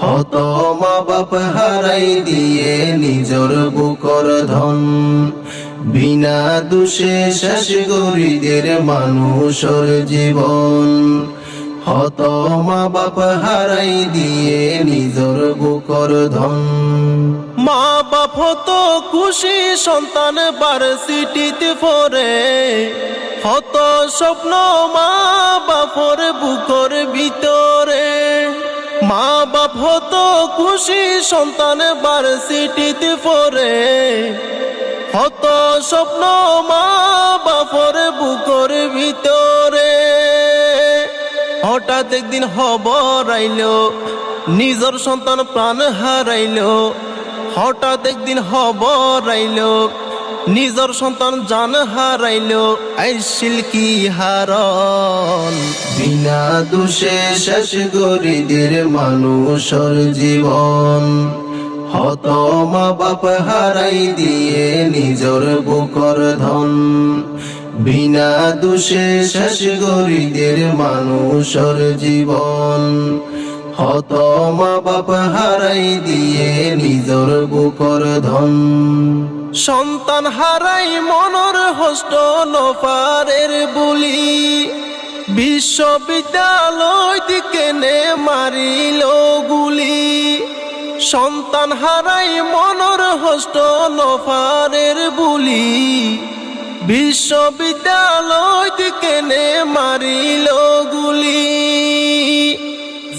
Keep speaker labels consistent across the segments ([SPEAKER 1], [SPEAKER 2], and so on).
[SPEAKER 1] হত মা বাপ হারাই দিয়ে নিজর বুকর ধন, বিনা দোষে শেষ গরিদের মানুষের জীবন। হত মা বাপ হারাই দিয়ে নিজর বুকর ধন।
[SPEAKER 2] মা বাপ হতো খুশি সন্তান ভার্সিটিতে পড়ে, হত স্বপ্ন মা বাপর বুকর ভিতরে। মা বাপ হতো খুশি সন্তান ভার্সিটিতে পড়ে, হত স্বপ্ন মা বাপর বুকর ভিতরে। হঠাৎ একদিন খবর আইলো নিজর সন্তান প্রাণ হারাইলো। হঠাৎ একদিন খবর আইলো নিজর সন্তান জান হারাইলো। আইছিল কি হারণ,
[SPEAKER 1] বিনা দোষে শেষ গরিদের মানুষের জীবন। হত মা বাপ হারাই দিয়ে নিজর বুকর ধন, বিনা দোষে শেষ গরিদের মানুষের জীবন। হত মা বাপ হারাই দিয়ে নিজর বুকর ধন।
[SPEAKER 2] সন্তান হারাই মনর হষ্ট নফারের বুলি, বিশ্ববিদ্যালয় দিকে নে মারিল গুলি। সন্তান হারাই মনর হষ্ট নফারের বুলি, বিশ্ববিদ্যালয় দিকে নে মারিল গুলি।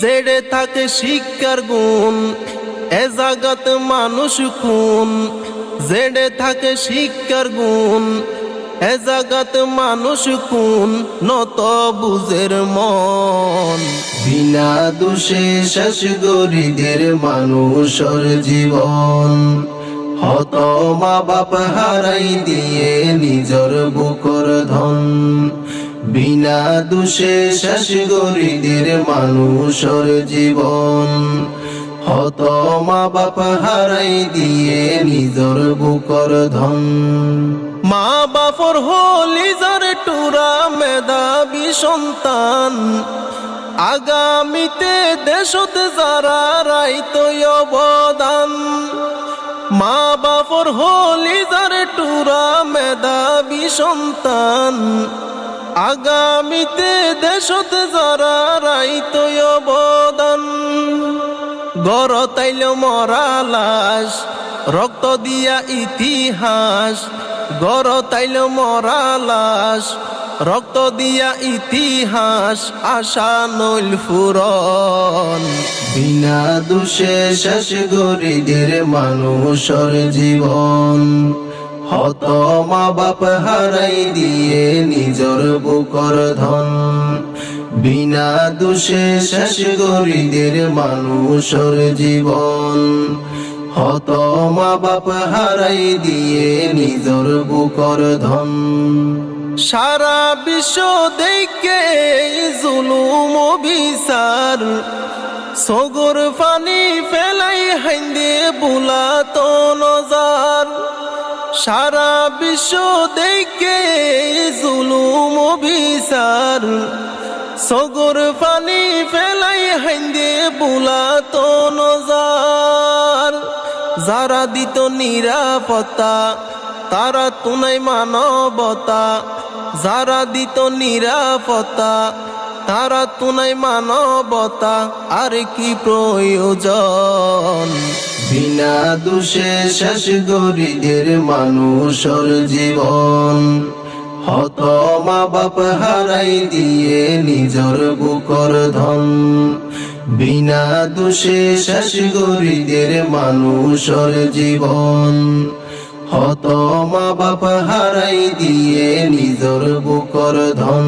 [SPEAKER 2] জেড়ে থাকে শিক্ষার গুণ এ জাগাত মানুষ খুন, জেড়ে থাকে শিক্ষার গুণ এ জাগাত মানুষ খুন। নত বুঝের মন,
[SPEAKER 1] বিনা দোষে শেষ গরিদের মানুষের জীবন। হত মা বাপ হারাই দিয়ে নিজর বুকর ধন, বিনা দোষে শেষ গরিদের মানুষের জীবন। হত মা বাপ হারাই দিয়ে নিজর বুকর ধন।
[SPEAKER 2] মা বাপর হলি যার টুরা মেধাবী সন্তান, আগামীতে দেশত যারা রাইত অবদান। মা বাপর হলি যার টুরা মেধাবী সন্তান, আগামীতে দেশত যারা রাইত অবদান। গড় তাইল মরা লাশ রক্ত দিয়া ইতিহাস, গড় তাইল মরা লাশ রক্ত দিয়া ইতিহাস। আশা নইল ফুরন,
[SPEAKER 1] বিনা দোষে শেষ গরিদের মানুষের জীবন। হত মা বাপ হারাই দিয়ে নিজর বুকর ধন, বিনা দোষে শেষ গরিদের মানুষের জীবন। হত মা বাপ হারাই দিয়ে নিজর বুকর ধন।
[SPEAKER 2] সারা বিশ্ব দেখে জুলুম বিচার, সগর পানি ফেলাই হাইন্দে বুলাত নজার। সারা বিশ্ব দেখে জুলুম বিচার, সগর পানি ফেলাই হাইন্দে বুলাত নজার। যারা দিত নিরাপত্তা তারা তুনাই মানবতা, যারা দিত নিরাপত্তা তারা তুনাই মানবতা। আর কি প্রয়োজন,
[SPEAKER 1] বিনা দোষে শেষ গরিদের মানুষের জীবন। হত মা বাপ হারাই দিয়ে নিজর বুকর ধন, বিনা দোষে শেষ গরিদের মানুষের জীবন। হত মা বাপ হারাই দিয়ে নিজর বুকর ধন।